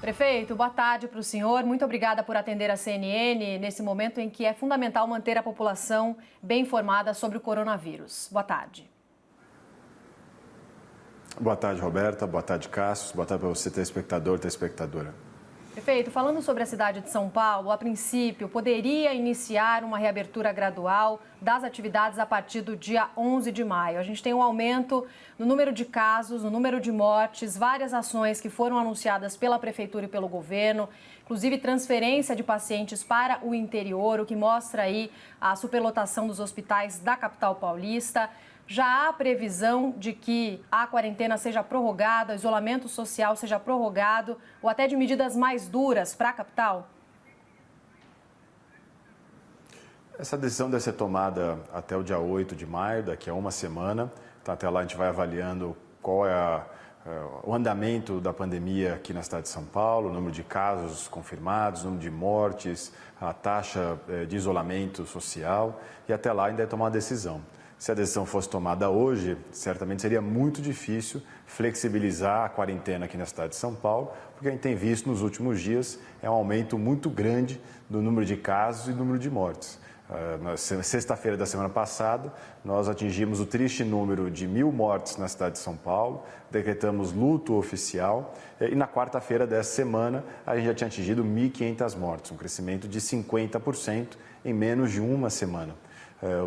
Prefeito, boa tarde para o senhor. Muito obrigada por atender a CNN nesse momento em que é fundamental manter a população bem informada sobre o coronavírus. Boa tarde. Boa tarde, Roberta. Boa tarde, Cássio. Boa tarde para você, telespectador, telespectadora. Prefeito, falando sobre a cidade de São Paulo, a princípio, poderia iniciar uma reabertura gradual das atividades a partir do dia 11 de maio. A gente tem um aumento no número de casos, no número de mortes, várias ações que foram anunciadas pela Prefeitura e pelo governo, inclusive transferência de pacientes para o interior, o que mostra aí a superlotação dos hospitais da capital paulista. Já há previsão de que a quarentena seja prorrogada, o isolamento social seja prorrogado ou até de medidas mais duras para a capital? Essa decisão deve ser tomada até o dia 8 de maio, daqui a uma semana. Então, até lá a gente vai avaliando qual é o andamento da pandemia aqui na cidade de São Paulo, o número de casos confirmados, o número de mortes, a taxa de isolamento social e até lá ainda é tomar uma decisão. Se a decisão fosse tomada hoje, certamente seria muito difícil flexibilizar a quarentena aqui na cidade de São Paulo, porque a gente tem visto nos últimos dias um aumento muito grande do número de casos e do número de mortes. Na sexta-feira da semana passada, nós atingimos o triste número de 1.000 mortes na cidade de São Paulo, decretamos luto oficial e na quarta-feira dessa semana a gente já tinha atingido 1.500 mortes, um crescimento de 50% em menos de uma semana.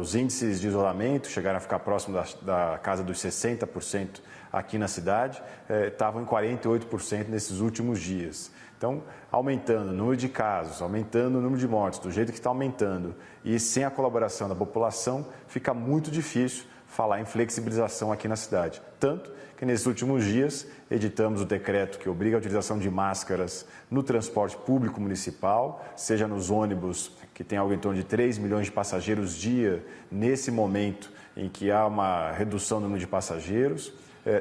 Os índices de isolamento chegaram a ficar próximo da casa dos 60% aqui na cidade, estavam em 48% nesses últimos dias. Então, aumentando o número de casos, aumentando o número de mortes, do jeito que está aumentando e sem a colaboração da população, fica muito difícil falar em flexibilização aqui na cidade. Tanto que nesses últimos dias editamos o decreto que obriga a utilização de máscaras no transporte público municipal, seja nos ônibus, que tem algo em torno de 3 milhões de passageiros dia, nesse momento em que há uma redução no número de passageiros,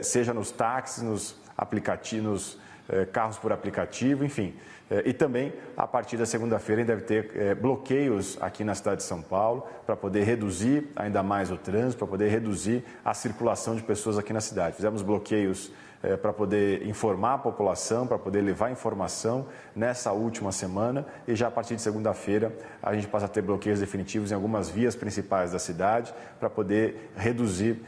seja nos táxis, nos aplicativos, carros por aplicativo, enfim. E também, a partir da segunda-feira, deve ter bloqueios aqui na cidade de São Paulo para poder reduzir ainda mais o trânsito, para poder reduzir a circulação de pessoas aqui na cidade. Fizemos bloqueios para poder informar a população, para poder levar informação nessa última semana e já a partir de segunda-feira a gente passa a ter bloqueios definitivos em algumas vias principais da cidade para poder reduzir,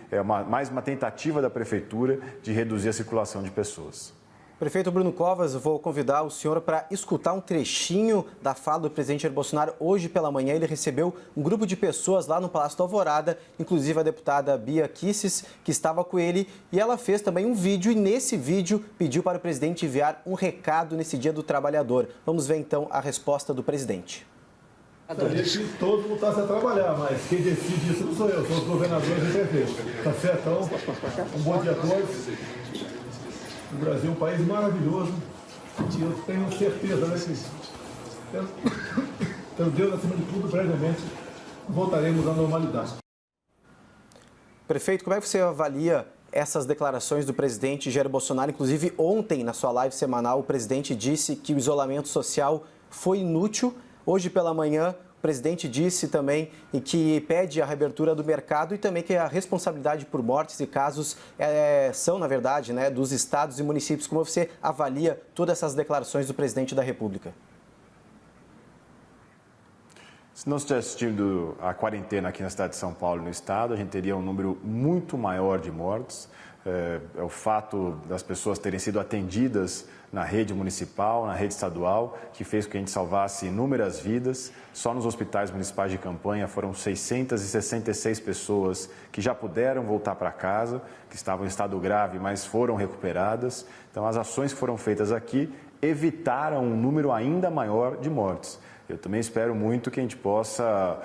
mais uma tentativa da Prefeitura de reduzir a circulação de pessoas. Prefeito Bruno Covas, vou convidar o senhor para escutar um trechinho da fala do presidente Jair Bolsonaro. Hoje pela manhã ele recebeu um grupo de pessoas lá no Palácio da Alvorada, inclusive a deputada Bia Kicis, que estava com ele, e ela fez também um vídeo e nesse vídeo pediu para o presidente enviar um recado nesse Dia do Trabalhador. Vamos ver então a resposta do presidente. A gente todos voltassem a trabalhar, mas quem decide isso não sou eu, são os governadores e prefeitos. Tá certo? Então, um bom dia a todos. O Brasil é um país maravilhoso e eu tenho certeza, né, que pelo Deus acima de tudo, brevemente, voltaremos à normalidade. Prefeito, como é que você avalia essas declarações do presidente Jair Bolsonaro? Inclusive, ontem, na sua live semanal, o presidente disse que o isolamento social foi inútil. Hoje pela manhã, o presidente disse também que pede a reabertura do mercado e também que a responsabilidade por mortes e casos são, na verdade, né, dos estados e municípios. Como você avalia todas essas declarações do presidente da República? Se não estivesse tido a quarentena aqui na cidade de São Paulo, no estado, a gente teria um número muito maior de mortes. É o fato das pessoas terem sido atendidas na rede municipal, na rede estadual, que fez com que a gente salvasse inúmeras vidas. Só nos hospitais municipais de campanha foram 666 pessoas que já puderam voltar para casa, que estavam em estado grave, mas foram recuperadas. Então, as ações que foram feitas aqui evitaram um número ainda maior de mortes. Eu também espero muito que a gente possa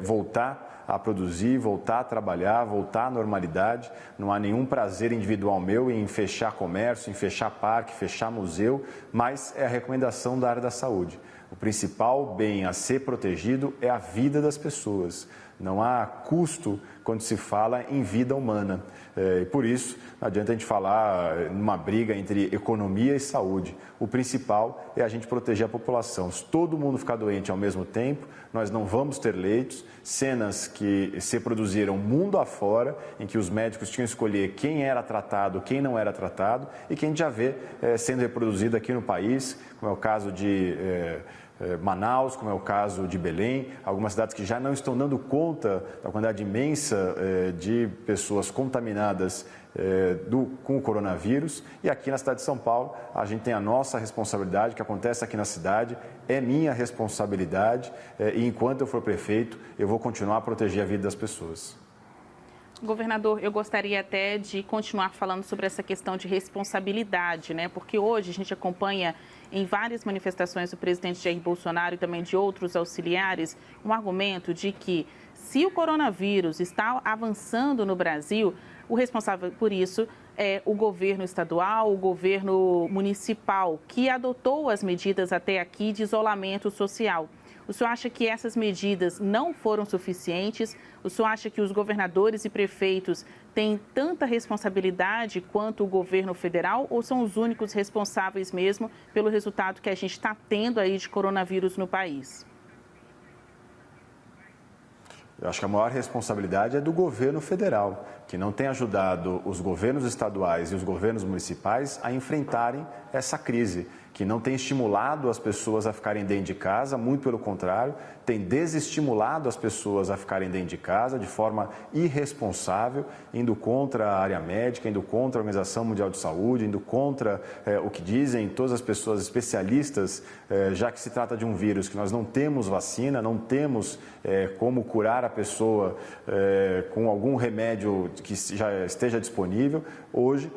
voltar a produzir, voltar a trabalhar, voltar à normalidade. Não há nenhum prazer individual meu em fechar comércio, em fechar parque, fechar museu, mas é a recomendação da área da saúde. O principal bem a ser protegido é a vida das pessoas. Não há custo quando se fala em vida humana. E por isso, não adianta a gente falar numa briga entre economia e saúde. O principal é a gente proteger a população. Se todo mundo ficar doente ao mesmo tempo, nós não vamos ter leitos. Cenas que se produziram mundo afora, em que os médicos tinham que escolher quem era tratado, quem não era tratado, e que a gente já vê sendo reproduzido aqui no país, como é o caso de Manaus, como é o caso de Belém, algumas cidades que já não estão dando conta da quantidade imensa de pessoas contaminadas com o coronavírus. E aqui na cidade de São Paulo, a gente tem a nossa responsabilidade, o que acontece aqui na cidade é minha responsabilidade, e enquanto eu for prefeito, eu vou continuar a proteger a vida das pessoas. Governador, eu gostaria até de continuar falando sobre essa questão de responsabilidade, né? Porque hoje a gente acompanha em várias manifestações do presidente Jair Bolsonaro e também de outros auxiliares um argumento de que se o coronavírus está avançando no Brasil, o responsável por isso é o governo estadual, o governo municipal, que adotou as medidas até aqui de isolamento social. O senhor acha que essas medidas não foram suficientes? O senhor acha que os governadores e prefeitos têm tanta responsabilidade quanto o governo federal ou são os únicos responsáveis mesmo pelo resultado que a gente está tendo aí de coronavírus no país? Eu acho que a maior responsabilidade é do governo federal, que não tem ajudado os governos estaduais e os governos municipais a enfrentarem essa crise, que não tem estimulado as pessoas a ficarem dentro de casa, muito pelo contrário, tem desestimulado as pessoas a ficarem dentro de casa de forma irresponsável, indo contra a área médica, indo contra a Organização Mundial de Saúde, indo contra o que dizem todas as pessoas especialistas, já que se trata de um vírus que nós não temos vacina, não temos como curar a pessoa com algum remédio que já esteja disponível. Hoje,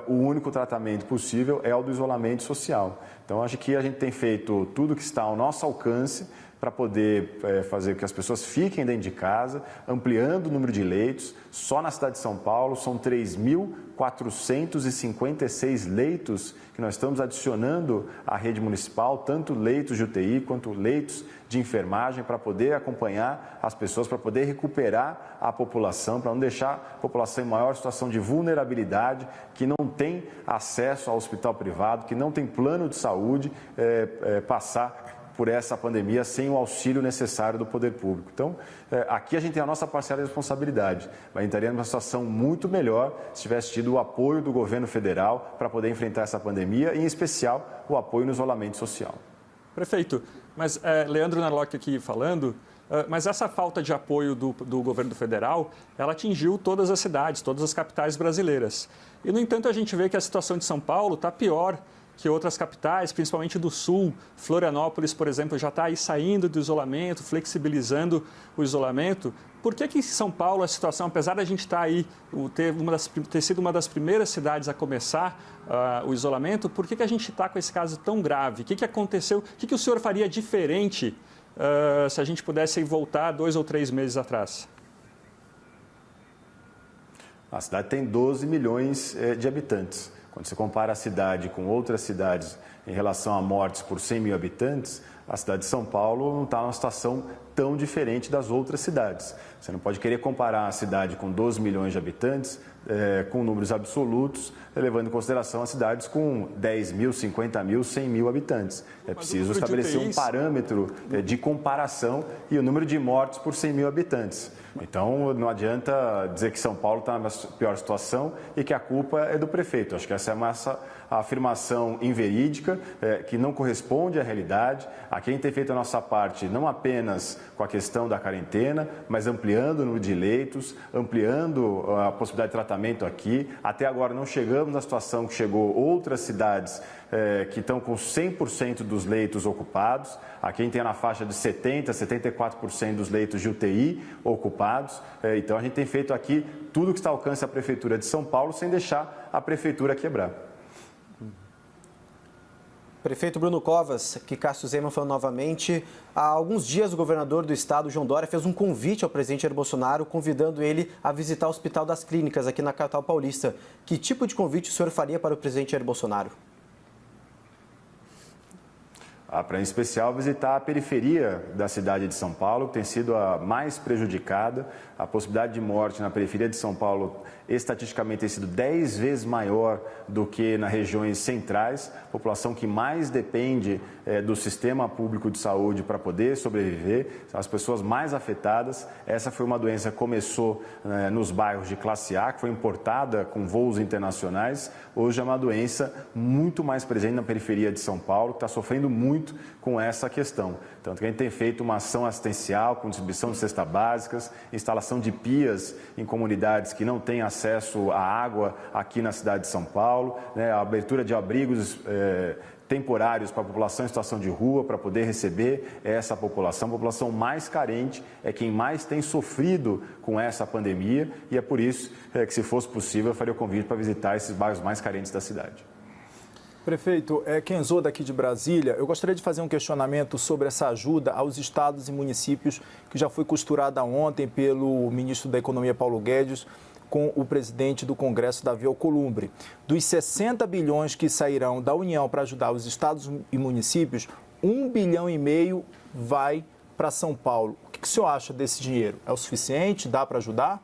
o único tratamento possível é o do isolamento social. Então, acho que a gente tem feito tudo que está ao nosso alcance para poder fazer com que as pessoas fiquem dentro de casa, ampliando o número de leitos. Só na cidade de São Paulo são 3.456 leitos que nós estamos adicionando à rede municipal, tanto leitos de UTI quanto leitos de enfermagem, para poder acompanhar as pessoas, para poder recuperar a população, para não deixar a população em maior situação de vulnerabilidade, que não tem acesso ao hospital privado, que não tem plano de saúde, passar por essa pandemia sem o auxílio necessário do poder público. Então, aqui a gente tem a nossa parcela de responsabilidade, mas estaria numa situação muito melhor se tivesse tido o apoio do governo federal para poder enfrentar essa pandemia, e, em especial, o apoio no isolamento social. Prefeito, mas Leandro Narlock aqui falando, mas essa falta de apoio do governo federal, ela atingiu todas as cidades, todas as capitais brasileiras. E, no entanto, a gente vê que a situação de São Paulo está pior que outras capitais, principalmente do Sul. Florianópolis, por exemplo, já está aí saindo do isolamento, flexibilizando o isolamento. Por que em São Paulo a situação, apesar da gente estar aí, ter sido uma das primeiras cidades a começar o isolamento, por que a gente está com esse caso tão grave? O que aconteceu? O que o senhor faria diferente se a gente pudesse voltar 2 ou 3 meses atrás? A cidade tem 12 milhões de habitantes. Quando você compara a cidade com outras cidades em relação a mortes por 100 mil habitantes, a cidade de São Paulo não está numa situação tão diferente das outras cidades. Você não pode querer comparar a cidade com 12 milhões de habitantes com números absolutos, levando em consideração as cidades com 10 mil, 50 mil, 100 mil habitantes. É preciso estabelecer um parâmetro de comparação e o número de mortes por 100 mil habitantes. Então, não adianta dizer que São Paulo está na pior situação e que a culpa é do prefeito. Acho que essa é uma afirmação inverídica, que não corresponde à realidade. Aqui a gente tem feito a nossa parte, não apenas com a questão da quarentena, mas ampliando o número de leitos, ampliando a possibilidade de tratamento aqui. Até agora não chegamos na situação que chegou outras cidades que estão com 100% dos leitos ocupados. Aqui a gente tem na faixa de 70%, 74% dos leitos de UTI ocupados. Então a gente tem feito aqui tudo que está ao alcance da Prefeitura de São Paulo, sem deixar a Prefeitura quebrar. Prefeito Bruno Covas, que Cássio Zema falou novamente. Há alguns dias o governador do estado, João Dória, fez um convite ao presidente Jair Bolsonaro, convidando ele a visitar o Hospital das Clínicas aqui na capital paulista. Que tipo de convite o senhor faria para o presidente Jair Bolsonaro? Em especial, visitar a periferia da cidade de São Paulo, que tem sido a mais prejudicada. A possibilidade de morte na periferia de São Paulo, estatisticamente, tem sido 10 vezes maior do que nas regiões centrais. População que mais depende do sistema público de saúde para poder sobreviver, são as pessoas mais afetadas. Essa foi uma doença que começou nos bairros de classe A, que foi importada com voos internacionais. Hoje é uma doença muito mais presente na periferia de São Paulo, que está sofrendo muito com essa questão. Tanto que a gente tem feito uma ação assistencial com distribuição de cestas básicas, instalação de pias em comunidades que não têm acesso à água aqui na cidade de São Paulo, a abertura de abrigos temporários para a população em situação de rua, para poder receber essa população. A população mais carente é quem mais tem sofrido com essa pandemia e é por isso que, se fosse possível, eu faria o convite para visitar esses bairros mais carentes da cidade. Prefeito, Kenzô daqui de Brasília, eu gostaria de fazer um questionamento sobre essa ajuda aos estados e municípios que já foi costurada ontem pelo ministro da Economia, Paulo Guedes, com o presidente do Congresso, Davi Alcolumbre. Dos 60 bilhões que sairão da União para ajudar os estados e municípios, 1,5 bilhão vai para São Paulo. O que o senhor acha desse dinheiro? É o suficiente? Dá para ajudar?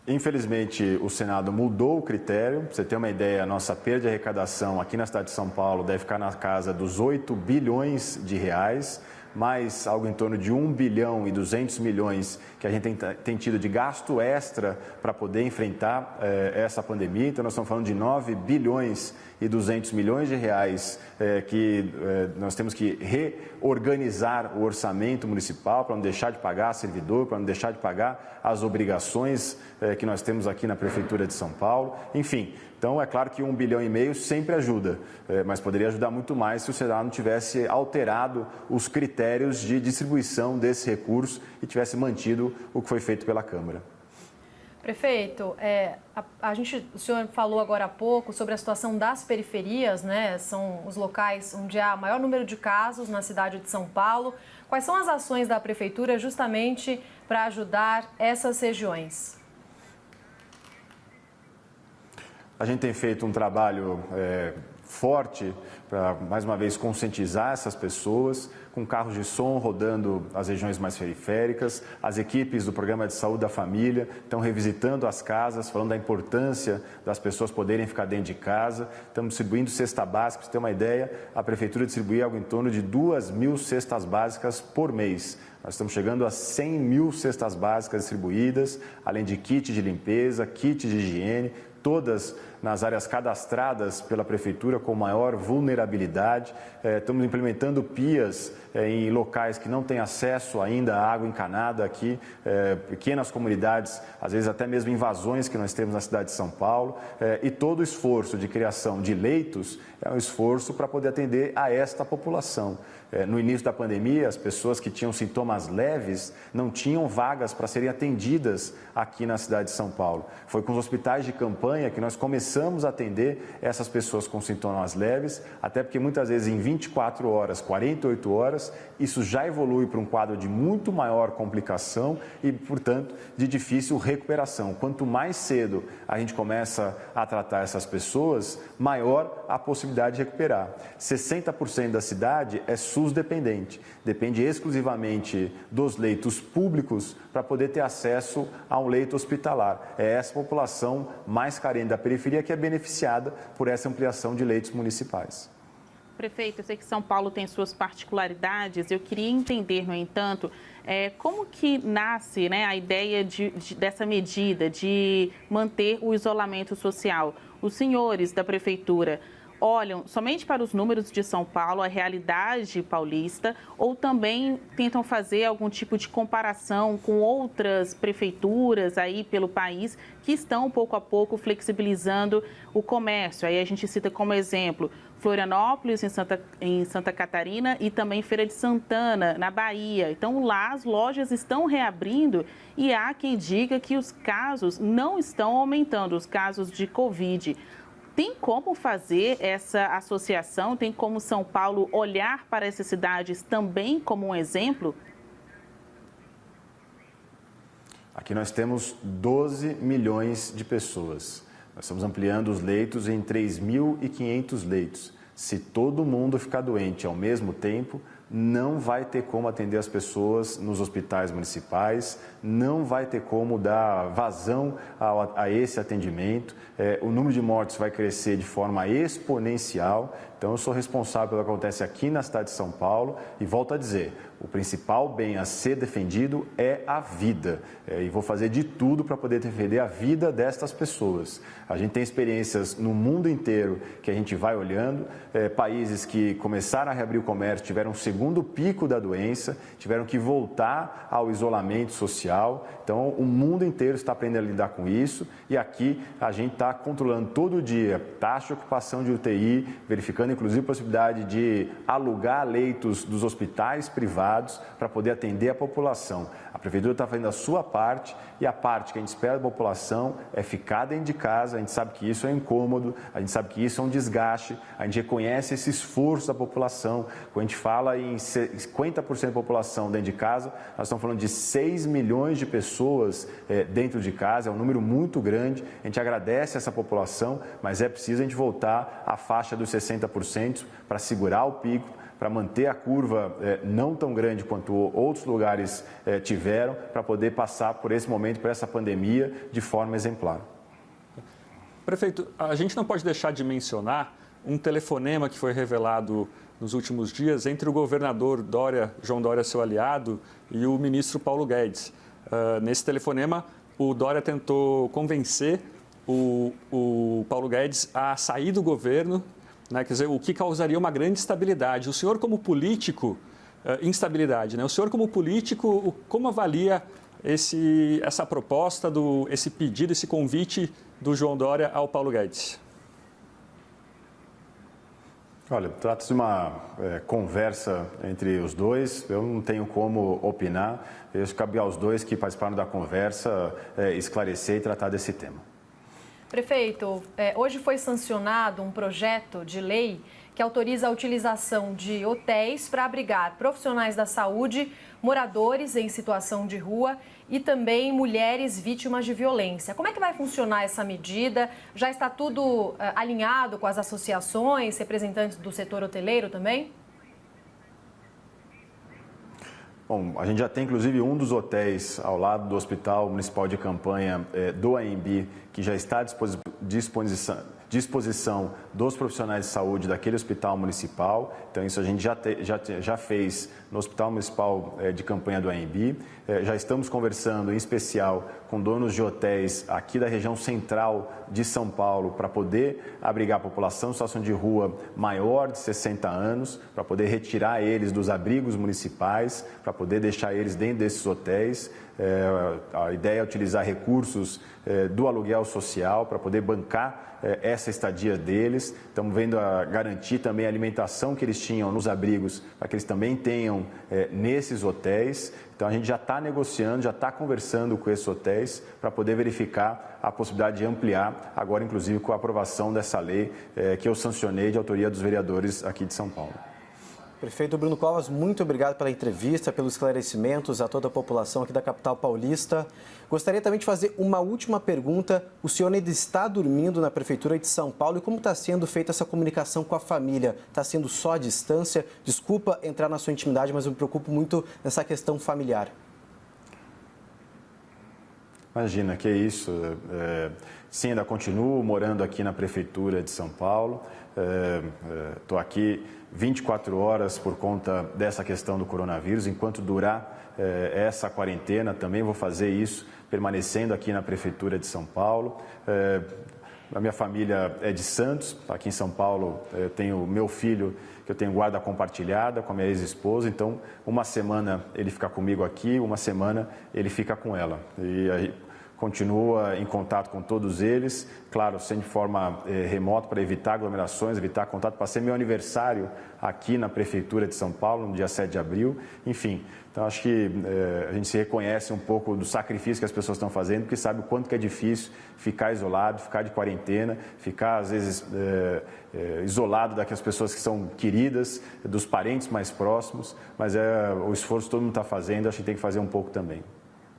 Infelizmente, o Senado mudou o critério. Para você ter uma ideia, a nossa perda de arrecadação aqui na cidade de São Paulo deve ficar na casa dos 8 bilhões de reais, mais algo em torno de 1 bilhão e 200 milhões que a gente tem tido de gasto extra para poder enfrentar essa pandemia. Então, nós estamos falando de 9 bilhões e 200 milhões de reais que nós temos que reorganizar o orçamento municipal para não deixar de pagar servidor, para não deixar de pagar as obrigações que nós temos aqui na Prefeitura de São Paulo. Enfim, então é claro que 1,5 bilhão sempre ajuda, mas poderia ajudar muito mais se o Senado não tivesse alterado os critérios de distribuição desse recurso e tivesse mantido o que foi feito pela Câmara. Prefeito, o senhor falou agora há pouco sobre a situação das periferias, né? São os locais onde há maior número de casos na cidade de São Paulo. Quais são as ações da Prefeitura justamente para ajudar essas regiões? A gente tem feito um trabalho forte para, mais uma vez, conscientizar essas pessoas, com carros de som rodando as regiões mais periféricas. As equipes do Programa de Saúde da Família estão revisitando as casas, falando da importância das pessoas poderem ficar dentro de casa. Estamos distribuindo cesta básica. Para você ter uma ideia, a Prefeitura distribui algo em torno de 2.000 cestas básicas por mês. Nós estamos chegando a 100.000 cestas básicas distribuídas, além de kit de limpeza, kit de higiene, todas nas áreas cadastradas pela Prefeitura com maior vulnerabilidade. Estamos implementando pias em locais que não têm acesso ainda à água encanada aqui, pequenas comunidades, às vezes até mesmo invasões que nós temos na cidade de São Paulo. E todo o esforço de criação de leitos é um esforço para poder atender a esta população. No início da pandemia, as pessoas que tinham sintomas leves não tinham vagas para serem atendidas aqui na cidade de São Paulo. Foi com os hospitais de campanha que nós começamos a atender essas pessoas com sintomas leves, até porque muitas vezes em 24 horas, 48 horas, isso já evolui para um quadro de muito maior complicação e, portanto, de difícil recuperação. Quanto mais cedo a gente começa a tratar essas pessoas, maior a possibilidade de recuperar. 60% da cidade é SUS dependente, depende exclusivamente dos leitos públicos para poder ter acesso a um leito hospitalar. É essa população mais carente da periferia que é beneficiada por essa ampliação de leitos municipais. Prefeito, eu sei que São Paulo tem suas particularidades, eu queria entender, no entanto, como que nasce, né, a ideia dessa medida de manter o isolamento social. Os senhores da Prefeitura olham somente para os números de São Paulo, a realidade paulista, ou também tentam fazer algum tipo de comparação com outras prefeituras aí pelo país que estão, pouco a pouco, flexibilizando o comércio? Aí a gente cita como exemplo Florianópolis, em Santa Catarina, e também Feira de Santana, na Bahia. Então, lá as lojas estão reabrindo e há quem diga que os casos não estão aumentando, os casos de Covid. Tem como fazer essa associação? Tem como São Paulo olhar para essas cidades também como um exemplo? Aqui nós temos 12 milhões de pessoas. Nós estamos ampliando os leitos em 3.500 leitos. Se todo mundo ficar doente ao mesmo tempo, não vai ter como atender as pessoas nos hospitais municipais, não vai ter como dar vazão a esse atendimento. O número de mortes vai crescer de forma exponencial. Então, eu sou responsável pelo que acontece aqui na cidade de São Paulo e volto a dizer, o principal bem a ser defendido é a vida. E vou fazer de tudo para poder defender a vida destas pessoas. A gente tem experiências no mundo inteiro que a gente vai olhando, países que começaram a reabrir o comércio, tiveram um segundo pico da doença, tiveram que voltar ao isolamento social. Então, o mundo inteiro está aprendendo a lidar com isso e aqui a gente está controlando todo dia taxa de ocupação de UTI, verificando inclusive a possibilidade de alugar leitos dos hospitais privados para poder atender a população. A Prefeitura está fazendo a sua parte e a parte que a gente espera da população é ficar dentro de casa. A gente sabe que isso é incômodo, a gente sabe que isso é um desgaste, a gente reconhece esse esforço da população. Quando a gente fala em 50% da população dentro de casa, nós estamos falando de 6 milhões de pessoas dentro de casa, é um número muito grande. A gente agradece essa população, mas é preciso a gente voltar à faixa dos 60% para segurar o pico, para manter a curva não tão grande quanto outros lugares tiveram, para poder passar por esse momento, por essa pandemia, de forma exemplar. Prefeito, a gente não pode deixar de mencionar um telefonema que foi revelado nos últimos dias entre o governador João Dória, seu aliado, e o ministro Paulo Guedes. Nesse telefonema, o Dória tentou convencer o Paulo Guedes a sair do governo, né? Quer dizer, o que causaria uma grande instabilidade. O senhor como político, instabilidade, né? O senhor como político, como avalia essa proposta, esse pedido, esse convite do João Dória ao Paulo Guedes? Olha, trata-se de uma conversa entre os dois, eu não tenho como opinar, eu acho que cabe aos dois que participaram da conversa esclarecer e tratar desse tema. Prefeito, hoje foi sancionado um projeto de lei que autoriza a utilização de hotéis para abrigar profissionais da saúde, moradores em situação de rua e também mulheres vítimas de violência. Como é que vai funcionar essa medida? Já está tudo alinhado com as associações, representantes do setor hoteleiro também? Bom, a gente já tem inclusive um dos hotéis ao lado do Hospital Municipal de Campanha do AMB, que já está à disposição dos profissionais de saúde daquele hospital municipal. Então, isso a gente já fez no Hospital Municipal de Campanha do AMB. Já estamos conversando, em especial, com donos de hotéis aqui da região central de São Paulo para poder abrigar a população em situação de rua maior de 60 anos, para poder retirar eles dos abrigos municipais, para poder deixar eles dentro desses hotéis. A ideia é utilizar recursos do aluguel social para poder bancar essa estadia deles. Estamos vendo a garantir também a alimentação que eles tinham nos abrigos, para que eles também tenham nesses hotéis. Então, a gente já está negociando, já está conversando com esses hotéis para poder verificar a possibilidade de ampliar, agora inclusive com a aprovação dessa lei que eu sancionei de autoria dos vereadores aqui de São Paulo. Prefeito Bruno Covas, muito obrigado pela entrevista, pelos esclarecimentos a toda a população aqui da capital paulista. Gostaria também de fazer uma última pergunta. O senhor ainda está dormindo na Prefeitura de São Paulo e como está sendo feita essa comunicação com a família? Está sendo só à distância? Desculpa entrar na sua intimidade, mas eu me preocupo muito nessa questão familiar. Imagina, que é isso. Sim, ainda continuo morando aqui na Prefeitura de São Paulo. Estou aqui 24 horas por conta dessa questão do coronavírus. Enquanto durar essa quarentena, também vou fazer isso, permanecendo aqui na Prefeitura de São Paulo. A minha família é de Santos, aqui em São Paulo eu tenho meu filho, que eu tenho guarda compartilhada com a minha ex-esposa, então uma semana ele fica comigo aqui, uma semana ele fica com ela. E aí continua em contato com todos eles, claro, sempre de forma remota para evitar aglomerações, evitar contato, para ser meu aniversário aqui na Prefeitura de São Paulo, no dia 7 de abril, enfim. Então, acho que a gente se reconhece um pouco do sacrifício que as pessoas estão fazendo, porque sabe o quanto que é difícil ficar isolado, ficar de quarentena, ficar, às vezes, isolado daquelas pessoas que são queridas, dos parentes mais próximos, mas o esforço que todo mundo está fazendo, acho que tem que fazer um pouco também.